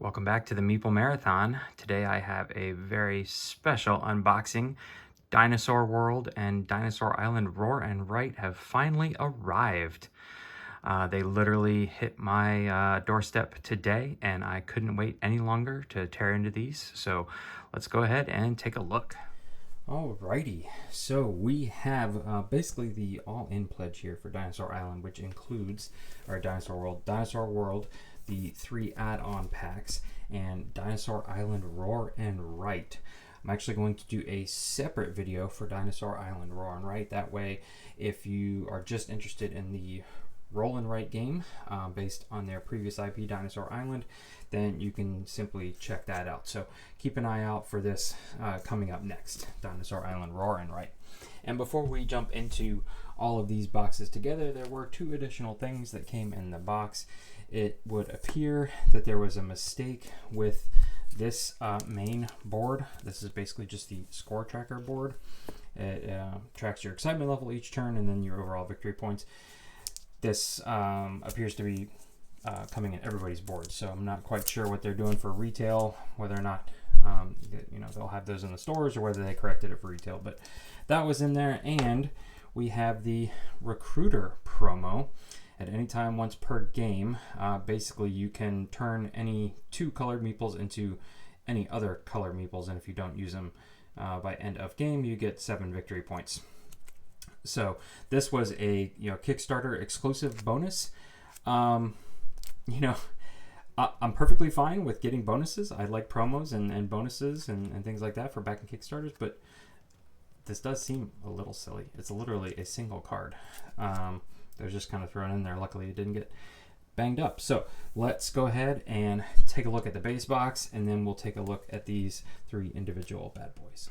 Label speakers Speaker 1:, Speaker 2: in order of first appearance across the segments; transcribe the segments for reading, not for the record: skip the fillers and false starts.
Speaker 1: Welcome back to the Meeple Marathon. Today I have a very special unboxing. Dinosaur World and Dinosaur Island Roar and Write have finally arrived. They literally hit my doorstep today, and I couldn't wait any longer to tear into these. So let's go ahead and take a look. Alrighty, so we have basically the all-in pledge here for Dinosaur Island, which includes our Dinosaur World, the 3 add-on packs, and Dinosaur Island Roar and Write. I'm actually going to do a separate video for Dinosaur Island Roar and Write. That way, if you are just interested in the roll and write game based on their previous IP, Dinosaur Island, then you can simply check that out. So keep an eye out for this coming up next, Dinosaur Island Roar and Write. And before we jump into all of these boxes together, there were 2 additional things that came in the box. It would appear that there was a mistake with this main board. This is basically just the score tracker board. It tracks your excitement level each turn and then your overall victory points. This appears to be coming in everybody's board, so I'm not quite sure what they're doing for retail, whether or not they'll have those in the stores or whether they corrected it for retail, but that was in there. And we have the recruiter promo. At any time once per game, basically you can turn any 2 colored meeples into any other colored meeples, and if you don't use them by end of game, you get 7 victory points. So this was a Kickstarter exclusive bonus. I'm perfectly fine with getting bonuses. I like promos and bonuses and things like that for back in Kickstarters, but this does seem a little silly. It's literally a single card. It was just kind of thrown in there. Luckily it didn't get banged up. So let's go ahead and take a look at the base box, and then we'll take a look at these 3 individual bad boys.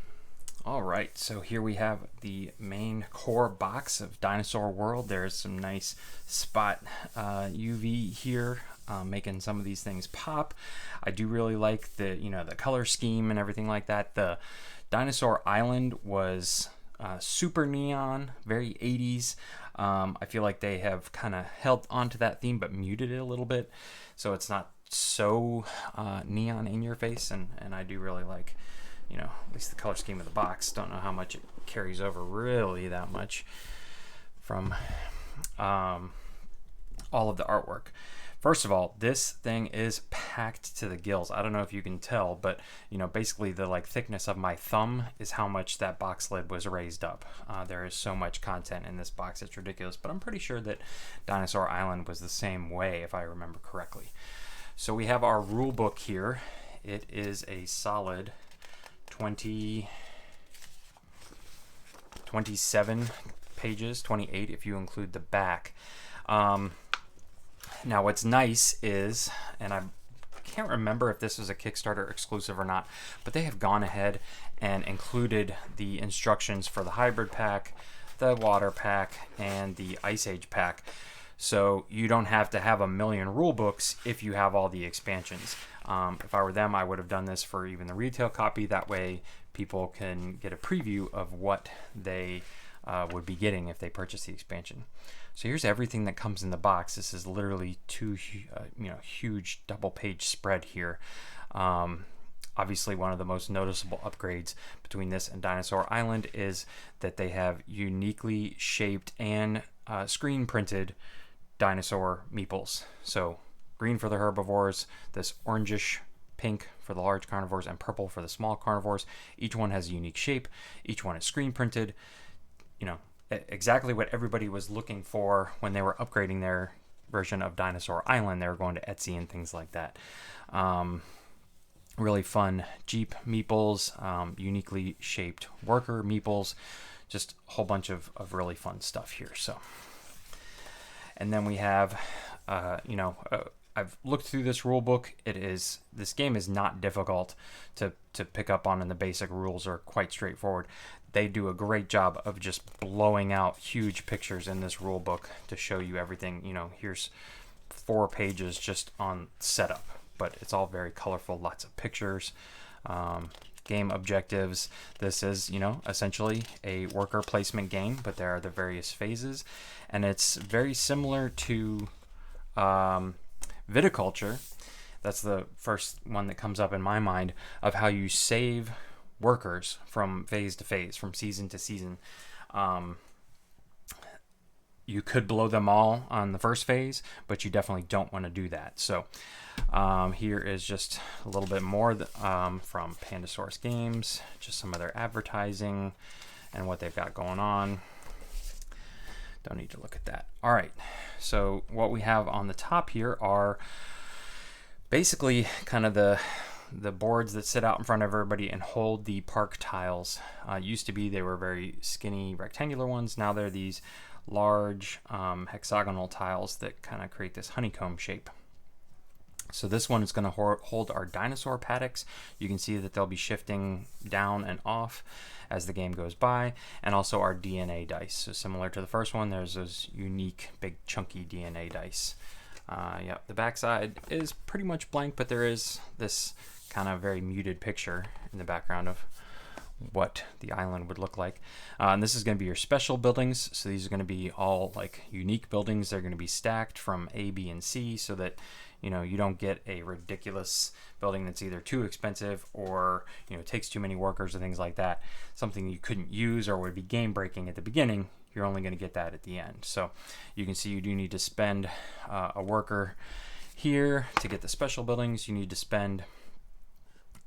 Speaker 1: All right, so here we have the main core box of Dinosaur World. There's some nice spot UV here, making some of these things pop. I do really like the the color scheme and everything like that. The Dinosaur Island was super neon, very 80s. I feel like they have kind of held onto that theme but muted it a little bit, so it's not so neon in your face, and I do really like at least the color scheme of the box. Don't know how much it carries over really that much from all of the artwork. First of all, this thing is packed to the gills. I don't know if you can tell, but basically the thickness of my thumb is how much that box lid was raised up. There is so much content in this box, it's ridiculous, but I'm pretty sure that Dinosaur Island was the same way, if I remember correctly. So we have our rule book here. It is a solid 27 pages, 28 if you include the back. Now what's nice is, and I can't remember if this was a Kickstarter exclusive or not, but they have gone ahead and included the instructions for the hybrid pack, the water pack, and the Ice Age pack. So you don't have to have a million rule books if you have all the expansions. If I were them, I would have done this for even the retail copy. That way people can get a preview of what they would be getting if they purchase the expansion. So here's everything that comes in the box. This is literally 2 huge double-page spread here. Obviously, one of the most noticeable upgrades between this and Dinosaur Island is that they have uniquely shaped and screen-printed dinosaur meeples. So green for the herbivores, this orangish pink for the large carnivores, and purple for the small carnivores. Each one has a unique shape. Each one is screen-printed. Exactly what everybody was looking for when they were upgrading their version of Dinosaur Island. They were going to Etsy and things like that. Really fun Jeep meeples, uniquely shaped worker meeples, just a whole bunch of really fun stuff here. So, and then we have, I've looked through this rule book. This game is not difficult to pick up on, and the basic rules are quite straightforward. They do a great job of just blowing out huge pictures in this rule book to show you everything. Here's 4 pages just on setup, but it's all very colorful, lots of pictures, game objectives. This is, essentially a worker placement game, but there are the various phases, and it's very similar to viticulture That's the first one that comes up in my mind of how you save workers from phase to phase, from season to season. You could blow them all on the first phase, but you definitely don't want to do that. So here is just a little bit more from Pandasaurus Games, just some of their advertising and what they've got going on. Don't need to look at that. All right, so what we have on the top here are basically kind of the boards that sit out in front of everybody and hold the park tiles. Used to be they were very skinny rectangular ones. Now they're these large hexagonal tiles that kind of create this honeycomb shape. So this one is going to hold our dinosaur paddocks. You can see that they'll be shifting down and off as the game goes by, and also our DNA dice. So similar to the first one, there's those unique big chunky DNA dice. Yep, the backside is pretty much blank, but there is this kind of very muted picture in the background of what the island would look like. And this is going to be your special buildings. So these are going to be all like unique buildings. They're going to be stacked from A, B, and C so that you don't get a ridiculous building that's either too expensive or takes too many workers or things like that. Something you couldn't use or would be game breaking at the beginning. You're only going to get that at the end. So you can see you do need to spend a worker here to get the special buildings. You need to spend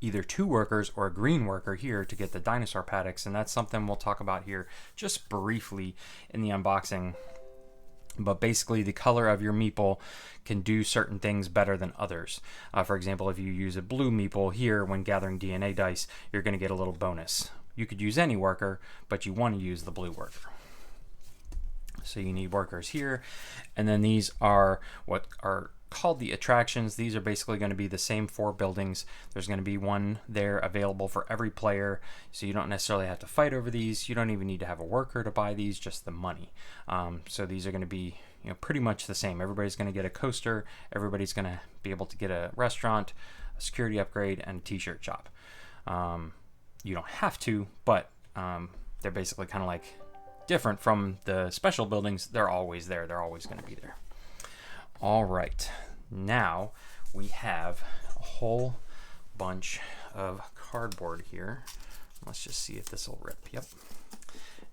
Speaker 1: either 2 workers or a green worker here to get the dinosaur paddocks, and that's something we'll talk about here just briefly in the unboxing. But basically the color of your Meeple can do certain things better than others. For example, if you use a blue Meeple here when gathering DNA dice, you're going to get a little bonus. You could use any worker, but you want to use the blue worker. So you need workers here, and then these are what are called the attractions. These are basically going to be the same 4 buildings. There's going to be one there available for every player, so you don't necessarily have to fight over these. You don't even need to have a worker to buy these, just the money. So these are going to be pretty much the same. Everybody's going to get a coaster. Everybody's going to be able to get a restaurant, a security upgrade, and a t-shirt shop. You don't have to, but they're basically kind of like different from the special buildings. They're always there. They're always going to be there. All right, now we have a whole bunch of cardboard here. Let's just see if this will rip. Yep.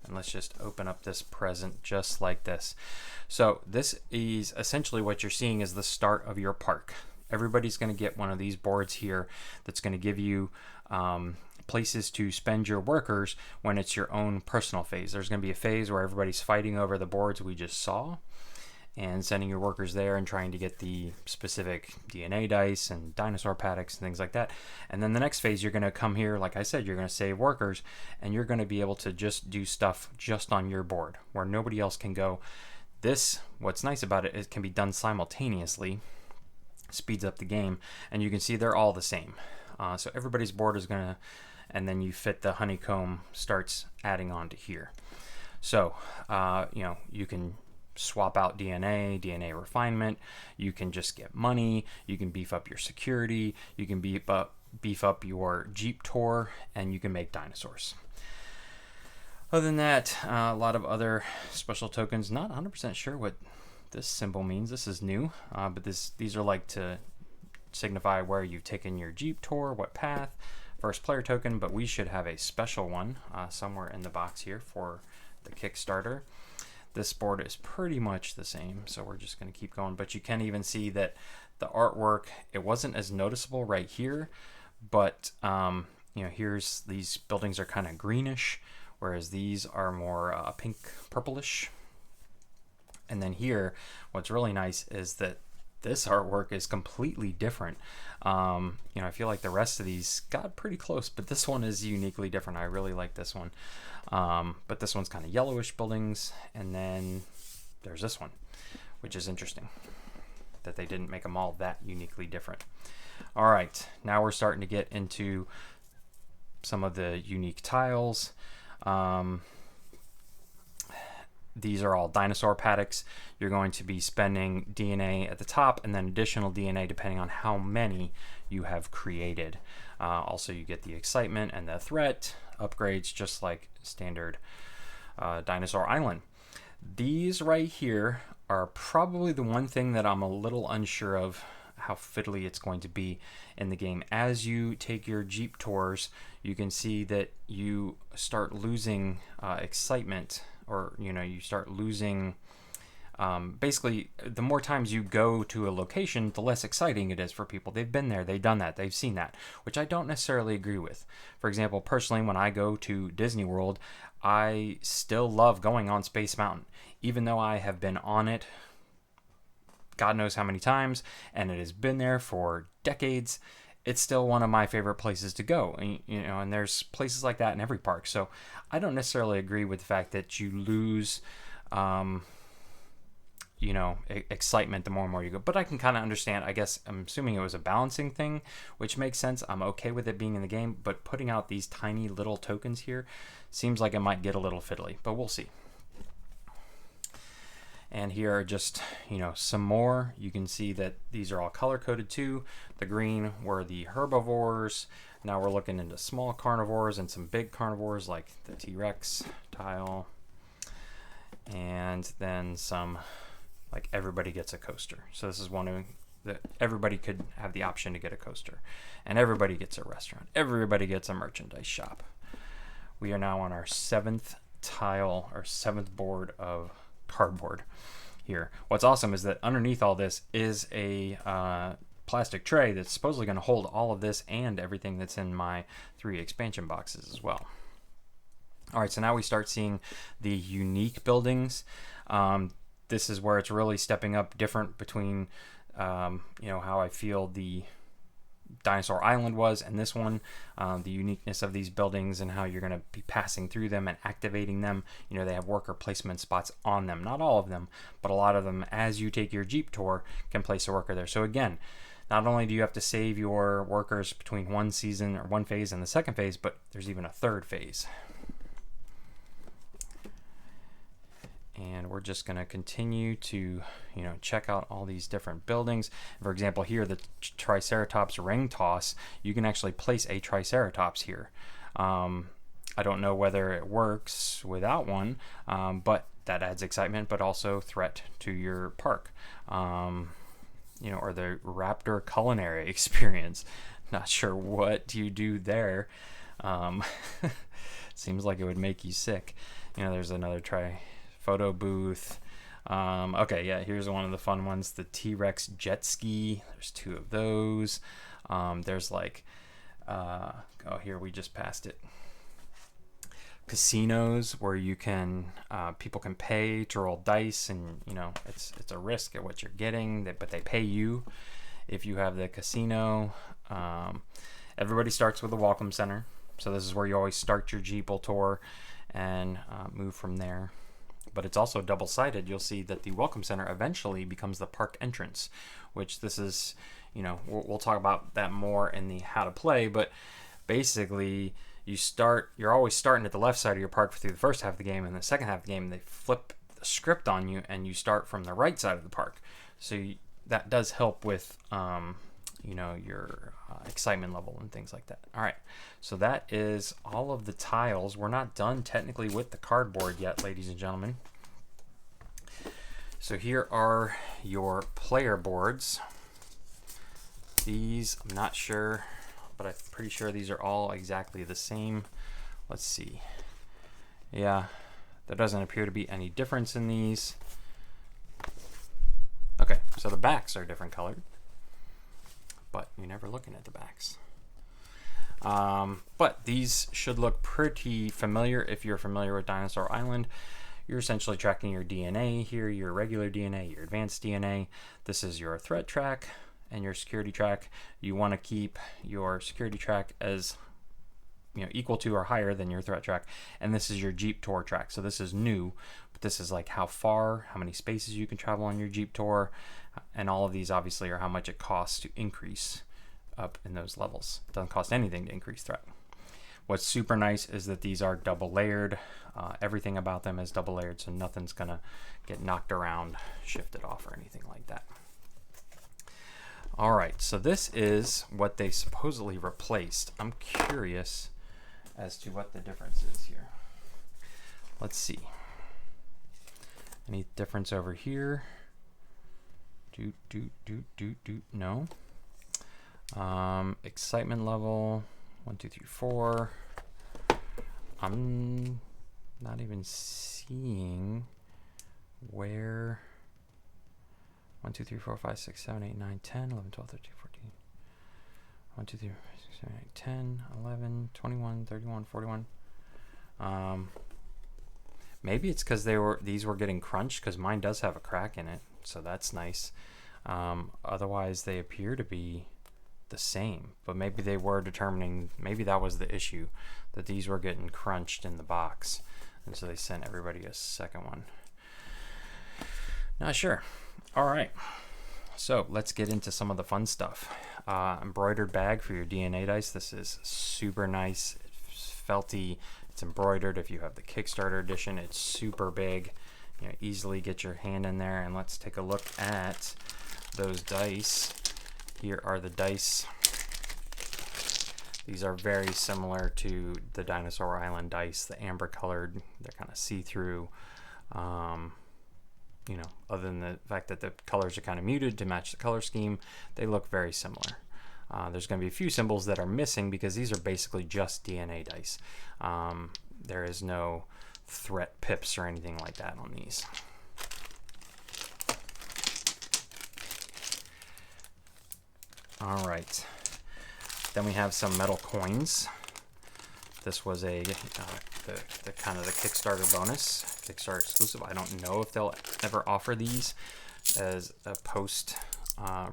Speaker 1: And let's just open up this present just like this. So this is essentially what you're seeing is the start of your park. Everybody's going to get one of these boards here that's going to give you places to spend your workers when it's your own personal phase. There's going to be a phase where everybody's fighting over the boards we just saw and sending your workers there and trying to get the specific DNA dice and dinosaur paddocks and things like that. And then the next phase, you're going to come here, like I said, you're going to save workers, and you're going to be able to just do stuff just on your board where nobody else can go. This, what's nice about it, it can be done simultaneously, speeds up the game, and you can see they're all the same. So everybody's board is going to, and then you fit the honeycomb starts adding on to here. So, you can swap out DNA refinement, you can just get money, you can beef up your security, you can beef up your Jeep tour, and you can make dinosaurs. Other than that, a lot of other special tokens. Not 100% sure what this symbol means. This is new, but these are like to signify where you've taken your Jeep tour, what path, first player token, but we should have a special one somewhere in the box here for the Kickstarter. This board is pretty much the same, so we're just going to keep going. But you can even see that the artwork, it wasn't as noticeable right here, but here's these buildings are kind of greenish, whereas these are more pink purplish. And then here, what's really nice is that this artwork is completely different. I feel like the rest of these got pretty close, but this one is uniquely different. I really like this one. But this one's kind of yellowish buildings, and then there's this one, which is interesting that they didn't make them all that uniquely different. All right, now we're starting to get into some of the unique tiles. These are all dinosaur paddocks. You're going to be spending DNA at the top and then additional DNA depending on how many you have created. Also, you get the excitement and the threat upgrades just like standard Dinosaur Island. These right here are probably the one thing that I'm a little unsure of how fiddly it's going to be in the game. As you take your Jeep tours, you can see that you start losing excitement, or you start losing. Basically, the more times you go to a location, the less exciting it is for people. They've been there, they've done that, they've seen that, which I don't necessarily agree with. For example, personally, when I go to Disney World, I still love going on Space Mountain, even though I have been on it God knows how many times, and it has been there for decades. It's still one of my favorite places to go, and there's places like that in every park. So I don't necessarily agree with the fact that you lose excitement the more and more you go. But I can kind of understand. I guess I'm assuming it was a balancing thing, which makes sense. I'm okay with it being in the game, but putting out these tiny little tokens here seems like it might get a little fiddly, but we'll see. And here are just, some more. You can see that these are all color-coded too. The green were the herbivores. Now we're looking into small carnivores and some big carnivores like the T-Rex tile. And then some, like everybody gets a coaster. So this is one that everybody could have the option to get a coaster. And everybody gets a restaurant. Everybody gets a merchandise shop. We are now on our 7th tile, or 7th board of cardboard here. What's awesome is that underneath all this is a plastic tray that's supposedly going to hold all of this and everything that's in my 3 expansion boxes as well. All right, so now we start seeing the unique buildings. This is where it's really stepping up different between how I feel the Dinosaur Island was and this one, the uniqueness of these buildings and how you're going to be passing through them and activating them. They have worker placement spots on them, not all of them, but a lot of them. As you take your Jeep tour, can place a worker there. So again, not only do you have to save your workers between one season or one phase and the second phase, but there's even a third phase. And we're just going to continue to, check out all these different buildings. For example, here, the Triceratops ring toss, you can actually place a Triceratops here. I don't know whether it works without one, but that adds excitement, but also threat to your park. Or the Raptor culinary experience. Not sure what you do there. Seems like it would make you sick. There's another photo booth. Okay, yeah, here's one of the fun ones, the T-Rex jet ski. There's 2 of those. There's like, here we just passed it. Casinos where you can, people can pay to roll dice, and it's a risk at what you're getting, but they pay you if you have the casino. Everybody starts with a welcome center, so this is where you always start your Jeeple tour and move from there. But it's also double-sided. You'll see that the welcome center eventually becomes the park entrance, which this is, we'll talk about that more in the how to play, but basically you're always starting at the left side of your park through the first half of the game, and the second half of the game they flip the script on you and you start from the right side of the park. So that does help with your excitement level and things like that. All right, so that is all of the tiles. We're not done technically with the cardboard yet, ladies and gentlemen. So here are your player boards. These, I'm not sure, but I'm pretty sure these are all exactly the same. Let's see. Yeah, there doesn't appear to be any difference in these. Okay, so the backs are different colored, but you're never looking at the backs. But these should look pretty familiar if you're familiar with Dinosaur Island. You're essentially tracking your DNA here, your regular DNA, your advanced DNA. This is your threat track and your security track. You want to keep your security track as equal to or higher than your threat track. And this is your Jeep tour track. So this is new, but this is like how far, how many spaces you can travel on your Jeep tour. And all of these obviously are how much it costs to increase up in those levels. It doesn't cost anything to increase threat. What's super nice is that these are double layered. Everything about them is double layered, so nothing's gonna get knocked around, shifted off, or anything like that. All right, so this is what they supposedly replaced. I'm curious as to what the difference is here. Let's see. Any difference over here? No. Excitement level 1, 2, 3, 4. I'm not even seeing where 1, 2, 3, 4, 5, 6, 7, 8, 9, 10, 11, 12, 13, 14. 1, 2, 3, 4, 5, 6, 7, 8, 10, 11, 21, 31, 41. Maybe it's because these were getting crunched, because mine does have a crack in it, so that's nice. Otherwise, they appear to be the same, but maybe they were determining, maybe that was the issue, that these were getting crunched in the box, and so they sent everybody a second one. Not sure. All right, so let's get into some of the fun stuff. Embroidered bag for your DNA dice. This is super nice. It's felty. It's embroidered. If you have the Kickstarter edition, it's super big. You know, easily get your hand in there. And let's take a look at those dice. Here are the dice. These are very similar to the Dinosaur Island dice, the amber colored. They're kind of see-through. You know, other than the fact that the colors are kind of muted to match the color scheme, they look very similar. There's going to be a few symbols that are missing because these are basically just DNA dice. There is no threat pips or anything like that on these. All right. Then we have some metal coins. This was a the kind of the Kickstarter bonus, Kickstarter exclusive. I don't know if they'll ever offer these as a post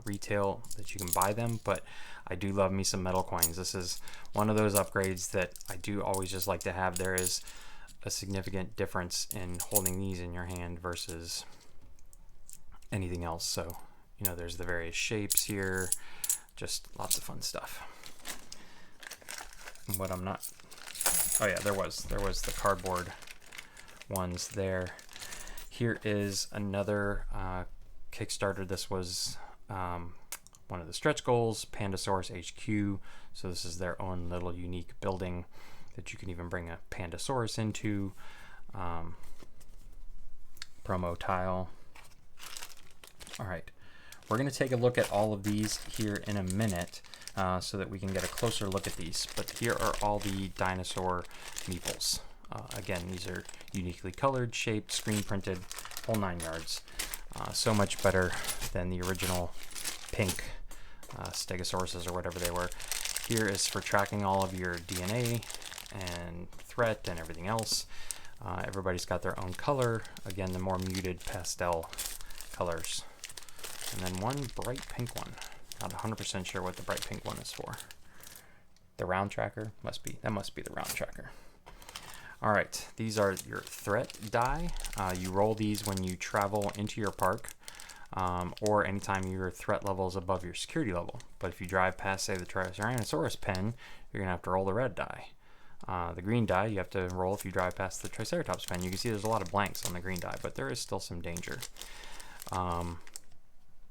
Speaker 1: retail that you can buy them, but I do love me some metal coins. This is one of those upgrades that I do always just like to have. There is a significant difference in holding these in your hand versus anything else. So, you know, there's the various shapes here, just lots of fun stuff. What I'm not, oh yeah, there was the cardboard ones there. Here is another Kickstarter. This was one of the stretch goals, Pandasaurus HQ. So this is their own little unique building that you can even bring a Pandasaurus into. Promo tile. All right, we're going to take a look at all of these here in a minute so that we can get a closer look at these. But here are all the dinosaur meeples. Again, these are uniquely colored, shaped, screen printed, whole 9 yards. So much better than the original pink stegosauruses or whatever they were. Here is for tracking all of your DNA and threat and everything else. Everybody's got their own color. Again, the more muted pastel colors. And then one bright pink one. Not 100% sure what the bright pink one is for. The round tracker? That must be the round tracker. All right, these are your threat die. You roll these when you travel into your park or anytime your threat level is above your security level. But if you drive past, say, the Tyrannosaurus pen, you're gonna have to roll the red die. The green die you have to roll if you drive past the Triceratops pen. You can see there's a lot of blanks on the green die, but there is still some danger.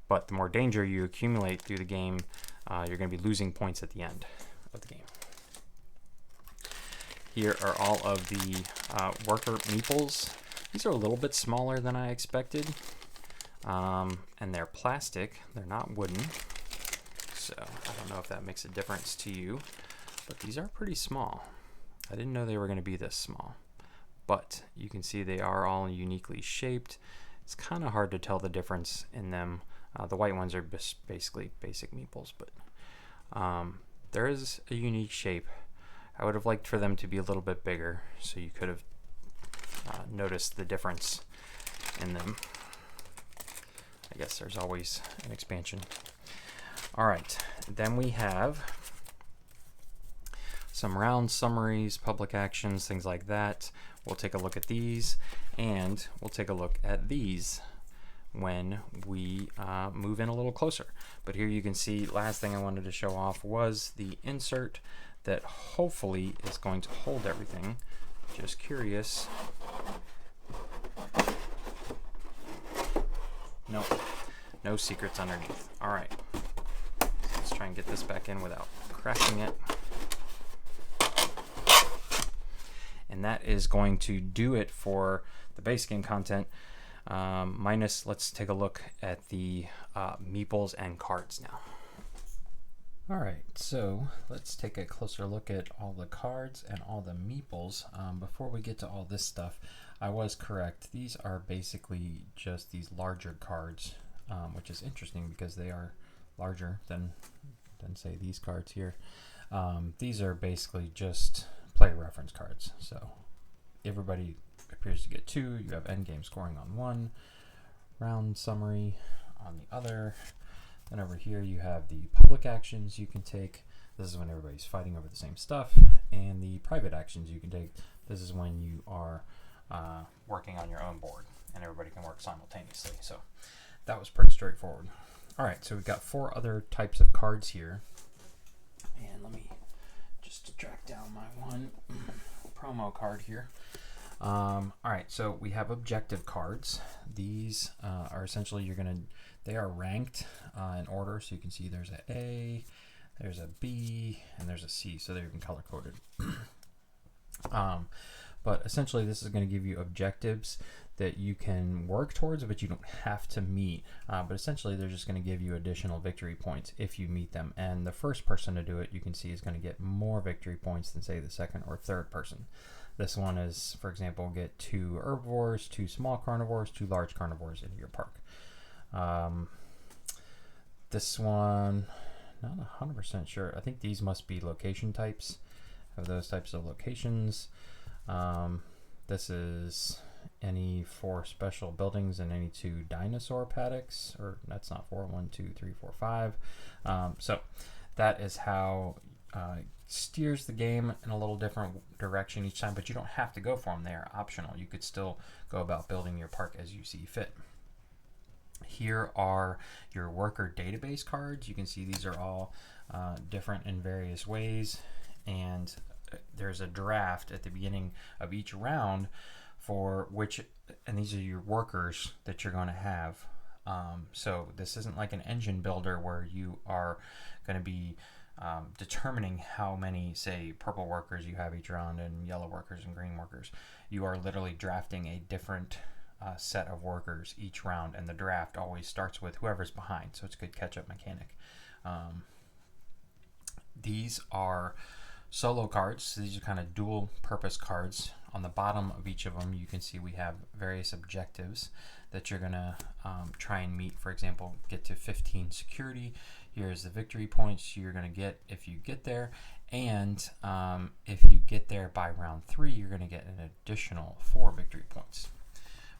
Speaker 1: But the more danger you accumulate through the game, you're going to be losing points at the end of the game. Here are all of the worker meeples. These are a little bit smaller than I expected. And they're plastic. They're not wooden. So I don't know if that makes a difference to you. But these are pretty small. I didn't know they were going to be this small. But you can see they are all uniquely shaped. It's kind of hard to tell the difference in them. The white ones are basically basic meeples, but there is a unique shape. I would have liked for them to be a little bit bigger, so you could have noticed the difference in them. I guess there's always an expansion. All right, then we have some round summaries, public actions, things like that. We'll take a look at these, and we'll take a look at these when we move in a little closer. But here you can see, last thing I wanted to show off was the insert that hopefully is going to hold everything. Just curious. Nope, no secrets underneath. All right, let's try and get this back in without cracking it. And that is going to do it for the base game content. minus, let's take a look at the meeples and cards now. All right, so let's take a closer look at all the cards and all the meeples. Before we get to all this stuff, I was correct. These are basically just these larger cards, which is interesting because they are larger than say these cards here. These are basically just player reference cards. So everybody appears to get 2. You have endgame scoring on 1, round summary on the other. Then over here you have the public actions you can take. This is when everybody's fighting over the same stuff. And the private actions you can take. This is when you are working on your own board and everybody can work simultaneously. So that was pretty straightforward. All right, so we've got 4 other types of cards here. And let me just track down my one promo card here. All right, so we have objective cards. These are essentially they are ranked in order. So you can see there's A, there's a B, and there's a C. So they're even color coded. But essentially this is going to give you objectives that you can work towards, but you don't have to meet. But essentially they're just going to give you additional victory points if you meet them. And the first person to do it, you can see, is going to get more victory points than, say, the second or third person. This one is, for example, get 2 herbivores, 2 small carnivores, 2 large carnivores into your park. This one, not 100% sure. I think these must be location types, of those types of locations. This is any 4 special buildings and any 2 dinosaur paddocks, or that's not 4, 1, 2, 3, 4, 5. So that is how steers the game in a little different direction each time, but you don't have to go for them. They are optional. You could still go about building your park as you see fit. Here are your worker database cards. You can see these are all different in various ways, and there's a draft at the beginning of each round for which, and these are your workers that you're going to have. So this isn't like an engine builder where you are going to be determining how many, say, purple workers you have each round and yellow workers and green workers. You are literally drafting a different set of workers each round, and the draft always starts with whoever's behind, so it's a good catch-up mechanic. These are solo cards. So these are kind of dual purpose cards. On the bottom of each of them you can see we have various objectives that you're going to try and meet. For example, get to 15 security. Here's the victory points you're going to get if you get there, and if you get there by round 3 you're going to get an additional 4 victory points.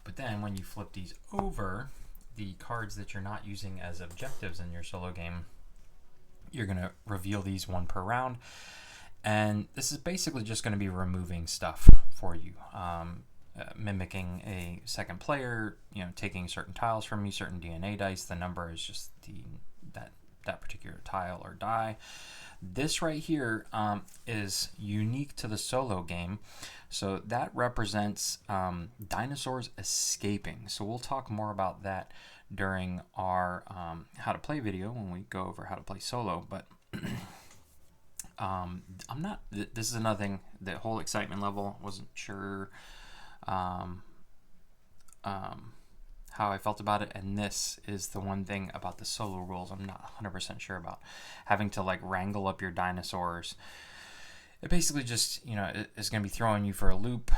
Speaker 1: But then when you flip these over, the cards that you're not using as objectives in your solo game, you're going to reveal these 1 per round. And this is basically just going to be removing stuff for you, mimicking a second player, taking certain tiles from you, certain DNA dice. The number is just that particular tile or die. This right here is unique to the solo game. So that represents dinosaurs escaping. So we'll talk more about that during our how to play video when we go over how to play solo. But this is another thing, the whole excitement level, wasn't sure how I felt about it, and this is the one thing about the solo rules I'm not 100% sure about. Having to like wrangle up your dinosaurs. It basically just, is going to be throwing you for a loop,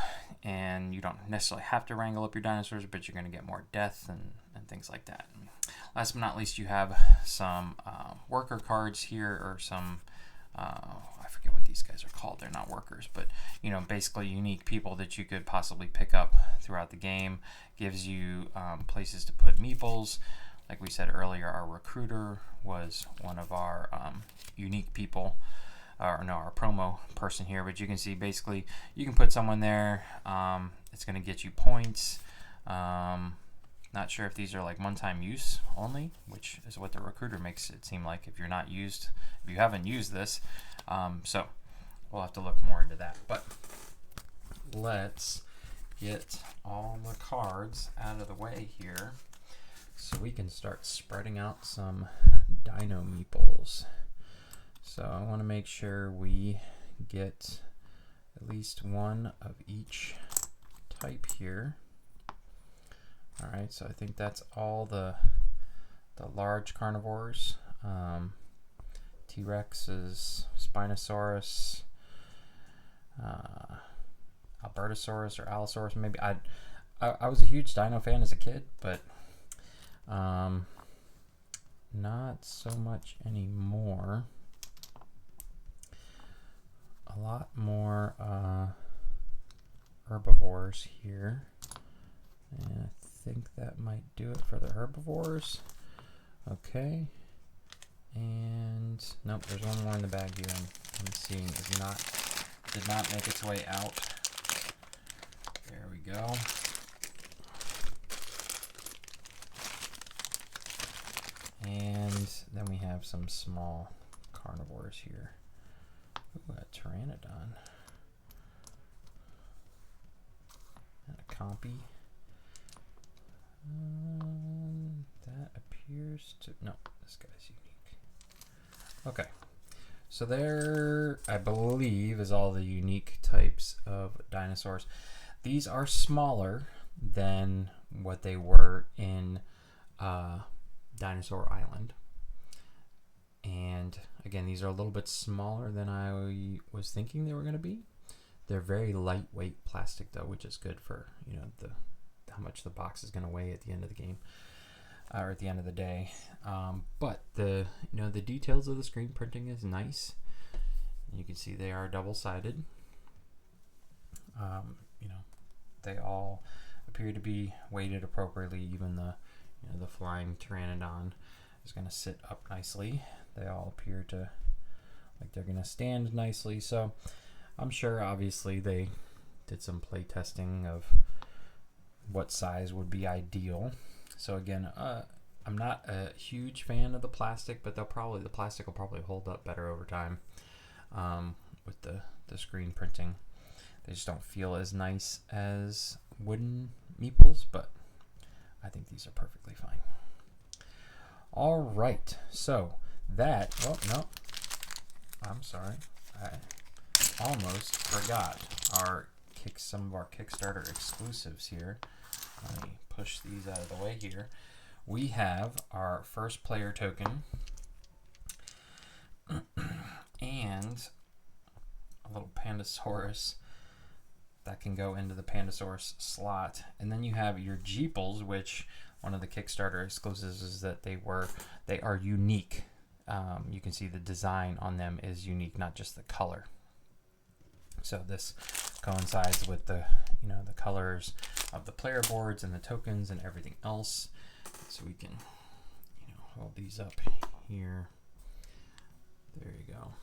Speaker 1: and you don't necessarily have to wrangle up your dinosaurs, but you're going to get more death and things like that. Last but not least, you have some worker cards here, or some I forget what these guys are called. They're not workers, but basically unique people that you could possibly pick up throughout the game. Gives you places to put meeples. Like we said earlier, our recruiter was one of our unique people, our promo person here. But you can see basically you can put someone there. It's going to get you points. Not sure if these are like one-time use only, which is what the recruiter makes it seem like if you haven't used this. So we'll have to look more into that. But let's get all the cards out of the way here so we can start spreading out some Dino Meeples. So I want to make sure we get at least one of each type here. All right, so I think that's all the large carnivores. T-Rexes, Spinosaurus, Albertosaurus or Allosaurus. Maybe I was a huge Dino fan as a kid, but not so much anymore. A lot more herbivores here. And I think that might do it for the herbivores. Okay. And nope, there's one more in the bag here I'm seeing did not make its way out. There we go. And then we have some small carnivores here. Ooh, a pteranodon. And a compy. That appears to... No, this guy's unique. Okay. So there, I believe, is all the unique types of dinosaurs. These are smaller than what they were in Dinosaur Island. And again, these are a little bit smaller than I was thinking they were going to be. They're very lightweight plastic though, which is good for, you know, how much the box is going to weigh at the end of the game, or at the end of the day. But the details of the screen printing is nice. You can see they are double-sided. They all appear to be weighted appropriately. Even the flying pteranodon is going to sit up nicely. They all appear to like they're going to stand nicely. So I'm sure obviously they did some play testing of what size would be ideal. So again, I'm not a huge fan of the plastic, but the plastic will probably hold up better over time with the screen printing. They just don't feel as nice as wooden Meeples, but I think these are perfectly fine. All right, so that, oh no, I'm sorry, I almost forgot some of our Kickstarter exclusives here. Let me push these out of the way here. We have our first player token and a little Pandasaurus that can go into the Pandasaurus slot. And then you have your Jeeples, which one of the Kickstarter exclusives is that they are unique. You can see the design on them is unique, not just the color. So this coincides with the colors of the player boards and the tokens and everything else. So we can hold these up here. There you go.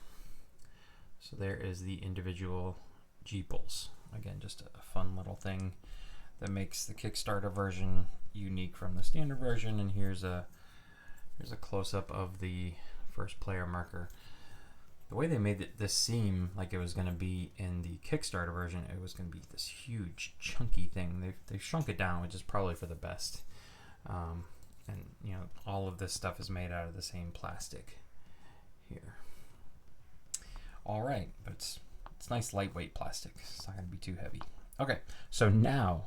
Speaker 1: So there is the individual Jeeples. Again, just a fun little thing that makes the Kickstarter version unique from the standard version. And here's a close-up of the first player marker. The way they made this seem like it was going to be in the Kickstarter version, it was going to be this huge chunky thing. They've shrunk it down, which is probably for the best. And all of this stuff is made out of the same plastic here. All right, but it's nice lightweight plastic. It's not going to be too heavy. Okay, so now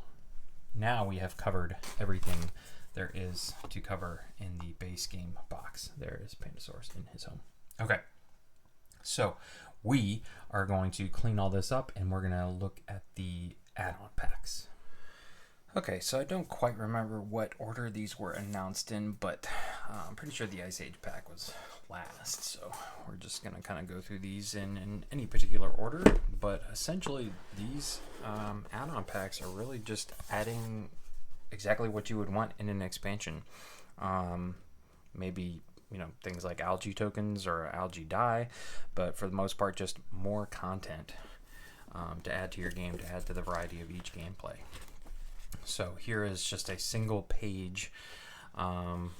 Speaker 1: we have covered everything there is to cover in the base game box. There is Pandasaurus in his home. Okay, so we are going to clean all this up and we're going to look at the add-on packs. Okay, so I don't quite remember what order these were announced in, but I'm pretty sure the Ice Age pack was last, so we're just going to kind of go through these in any particular order. But essentially, these add-on packs are really just adding exactly what you would want in an expansion. Maybe things like algae tokens or algae dye, but for the most part, just more content to add to your game, to add to the variety of each gameplay. So here is just a single page of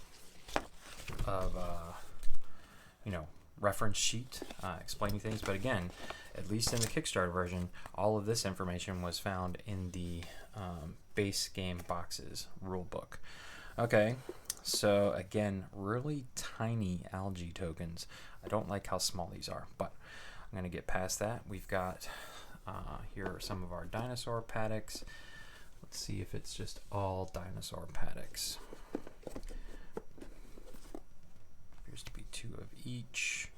Speaker 1: reference sheet explaining things. But again, at least in the Kickstarter version, all of this information was found in the base game box's rule book. Okay, so again, really tiny algae tokens. I don't like how small these are, but I'm going to get past that. We've got here are some of our dinosaur paddocks. Let's see if it's just all dinosaur paddocks. Appears to be 2 of each.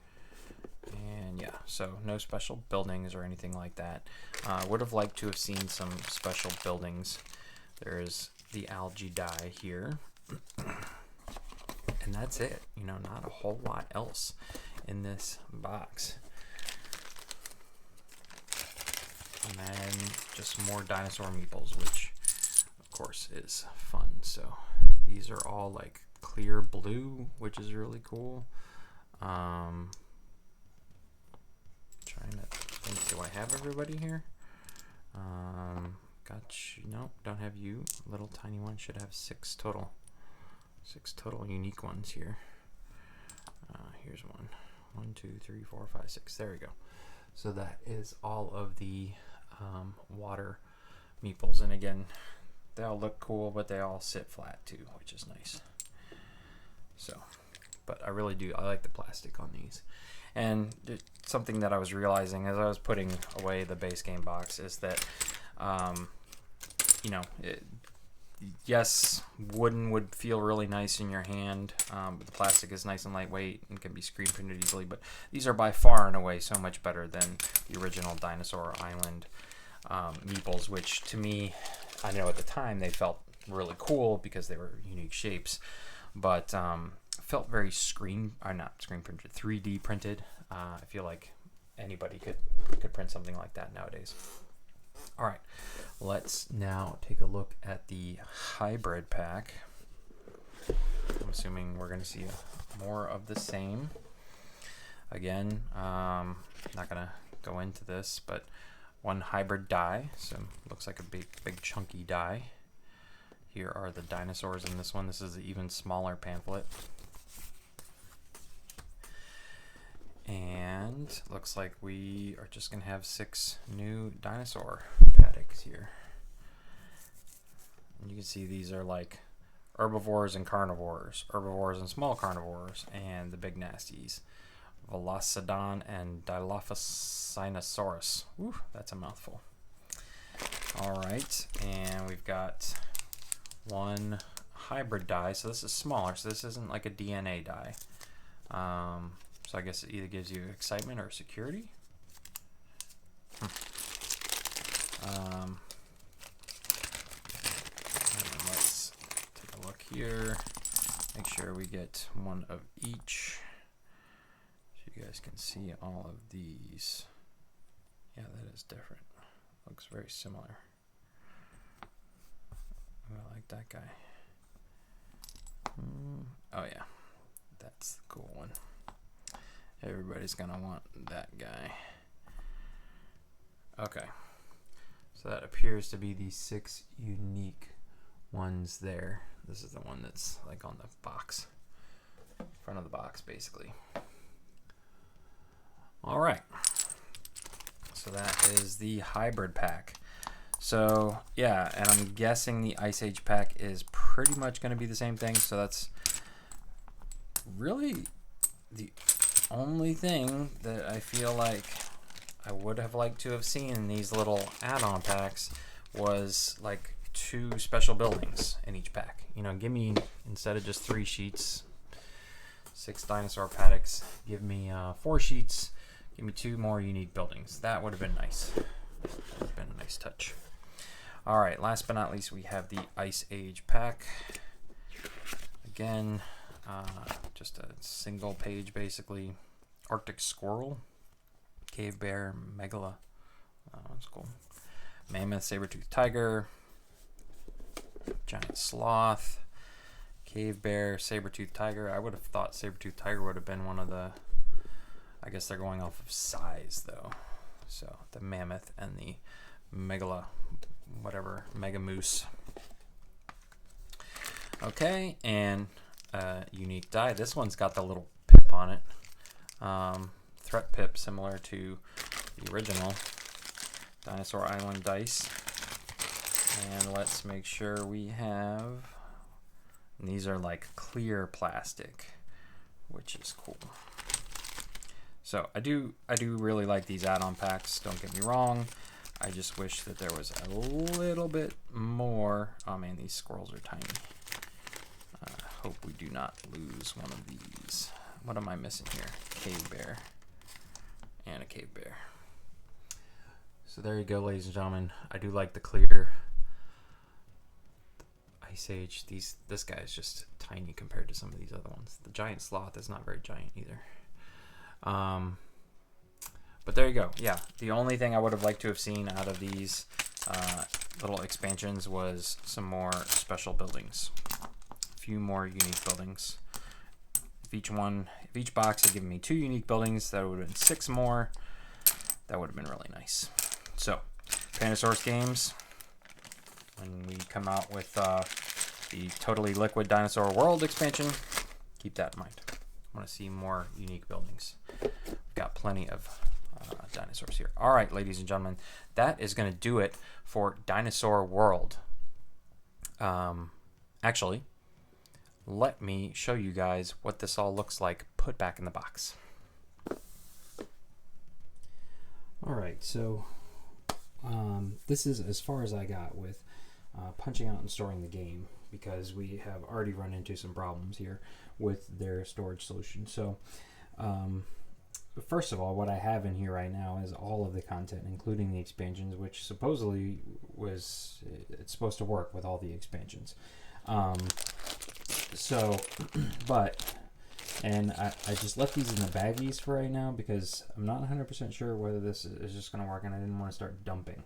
Speaker 1: And yeah, so no special buildings or anything like that. Would have liked to have seen some special buildings. There's the algae die here. And that's it. You know, not a whole lot else in this box. And then just more dinosaur meeples, which of course is fun. So these are all like clear blue, which is really cool. Trying to think, do I have everybody here? Got you. Nope, don't have you. Little tiny one. Should have 6 total. 6 total unique ones here. Here's one. 1, 2, 3, 4, 5, 6. There we go. So that is all of the water meeples. And again, they all look cool, but they all sit flat too, which is nice. So, but I really do. I like the plastic on these. And something that I was realizing as I was putting away the base game box is that, you know, yes, wooden would feel really nice in your hand, but the plastic is nice and lightweight and can be screen printed easily. But these are by far and away so much better than the original Dinosaur Island meeples, which to me, I know at the time they felt really cool because they were unique shapes, but felt very not screen printed, 3D printed. I feel like anybody could print something like that nowadays. All right, let's now take a look at the hybrid pack. I'm assuming we're going to see more of the same. Again, not going to go into this, but one hybrid die, so looks like a big chunky die. Here are the dinosaurs in this one. This is an even smaller pamphlet. And looks like we are just going to have 6 new dinosaur paddocks here. And you can see these are like herbivores and carnivores, herbivores and small carnivores, and the big nasties, Velocodon and Dilophosaurus. Woo, that's a mouthful. All right, and we've got one hybrid die. So this is smaller, so this isn't like a DNA die. So I guess it either gives you excitement or security. Let's take a look here. Make sure we get one of each. So you guys can see all of these. Yeah, that is different. Looks very similar. I like that guy. Oh yeah, that's the cool one. Everybody's gonna want that guy. Okay, so that appears to be the 6 unique ones there. This is the one that's like on the box, front of the box basically. All right, so that is the hybrid pack. So yeah, and I'm guessing the Ice Age pack is pretty much going to be the same thing. So that's really the only thing that I feel like I would have liked to have seen in these little add-on packs was like 2 special buildings in each pack. You know, give me, instead of just 3 sheets, 6 dinosaur paddocks, give me 4 sheets, give me 2 more unique buildings. That would have been nice. That would have been a nice touch. All right, last but not least, we have the Ice Age pack. Again, just a single page basically. Arctic squirrel, cave bear, megala, that's cool. Mammoth, saber-toothed tiger, giant sloth, cave bear, saber-toothed tiger. I would have thought saber-toothed tiger would have been one of the, I guess they're going off of size though. So the mammoth and the megala, whatever, mega moose. Okay, and unique die. This one's got the little pip on it. Threat pip, similar to the original Dinosaur Island dice. And let's make sure we have, and these are like clear plastic, which is cool. So I do really like these add-on packs, don't get me wrong. I just wish that there was a little bit more. Oh man, these squirrels are tiny. Hope we do not lose one of these. What am I missing here? Cave bear and a cave bear. So there you go, ladies and gentlemen. I do like the clear Ice Age. This guy is just tiny compared to some of these other ones. The giant sloth is not very giant either. But there you go. Yeah, the only thing I would have liked to have seen out of these little expansions was some more special buildings. A few more unique buildings. If each box had given me 2 unique buildings, that would have been 6 more. That would have been really nice. So, Pandasaurus Games, when we come out with the Totally Liquid Dinosaur World expansion, keep that in mind. I want to see more unique buildings. We've got plenty of dinosaurs here. All right, ladies and gentlemen, that is going to do it for Dinosaur World. Actually, let me show you guys what this all looks like put back in the box.
Speaker 2: All right, so this is as far as I got with punching out and storing the game, because we have already run into some problems here with their storage solution. So first of all, what I have in here right now is all of the content, including the expansions, which supposedly it's supposed to work with all the expansions. And I just left these in the baggies for right now because I'm not 100% sure whether this is just going to work, and I didn't want to start dumping.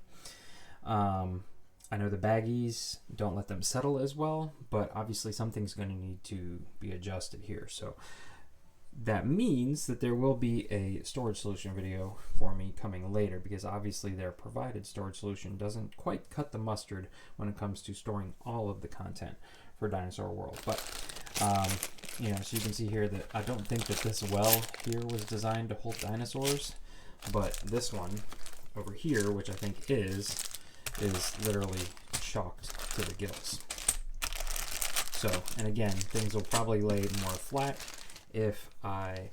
Speaker 2: I know the baggies don't let them settle as well, but obviously something's going to need to be adjusted here. So that means that there will be a storage solution video for me coming later, because obviously their provided storage solution doesn't quite cut the mustard when it comes to storing all of the content for Dinosaur World. But you know, so you can see here that I don't think that this well here was designed to hold dinosaurs, but this one over here, which I think is literally chalked to the gills. So, and again, things will probably lay more flat if I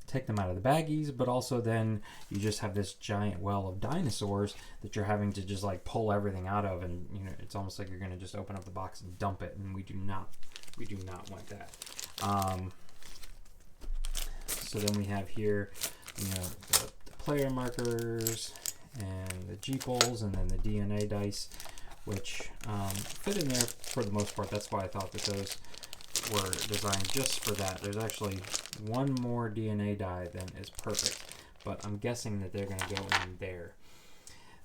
Speaker 2: take them out of the baggies, but also then you just have this giant well of dinosaurs that you're having to just like pull everything out of, and you know, it's almost like you're going to just open up the box and dump it, and we do not want that. So then we have here, you know, the player markers and the Meeples, and then the DNA dice, which fit in there for the most part. That's why I thought that those were designed just for that. There's actually one more DNA die than is perfect, but I'm guessing that they're going to go in there.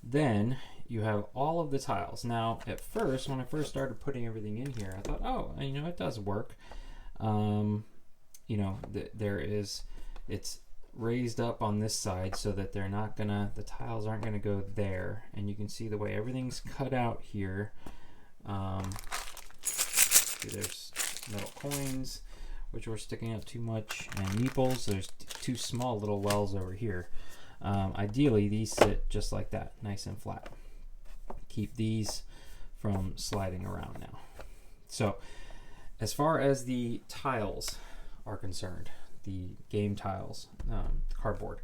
Speaker 2: Then you have all of the tiles. Now, at first, when I first started putting everything in here, I thought, oh, you know, it does work. You know, it's raised up on this side so that they're not gonna, the tiles aren't gonna go there, and you can see the way everything's cut out here. See, there's metal coins which were sticking out too much, and Meeples. There's 2 small little wells over here. Ideally these sit just like that, nice and flat. Keep these from sliding around now. So as far as the tiles are concerned, the game tiles, cardboard,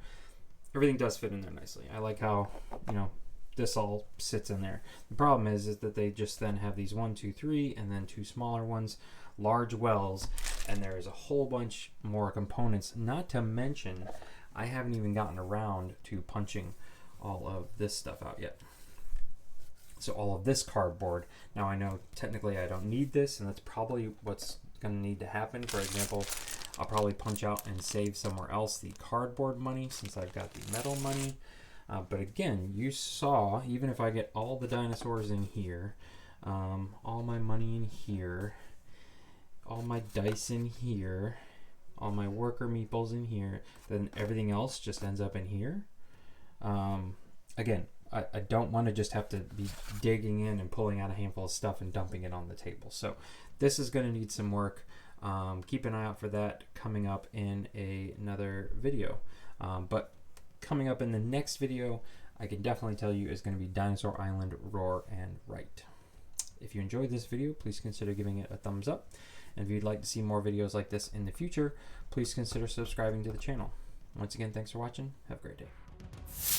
Speaker 2: everything does fit in there nicely. I like how, you know, this all sits in there. The problem is that they just then have these 1, 2, 3, and then 2 smaller ones, large wells, and there's a whole bunch more components. Not to mention, I haven't even gotten around to punching all of this stuff out yet. So all of this cardboard, now I know technically I don't need this, and that's probably what's going to need to happen. For example, I'll probably punch out and save somewhere else the cardboard money since I've got the metal money. But again, you saw, even if I get all the dinosaurs in here, all my money in here, all my dice in here, all my worker Meeples in here, then everything else just ends up in here. Again, I don't want to just have to be digging in and pulling out a handful of stuff and dumping it on the table. So this is going to need some work. Keep an eye out for that coming up in another video. But coming up in the next video, I can definitely tell you, is going to be Dinosaur Island Roar and Write. If you enjoyed this video, please consider giving it a thumbs up. And if you'd like to see more videos like this in the future, please consider subscribing to the channel. Once again, thanks for watching. Have a great day.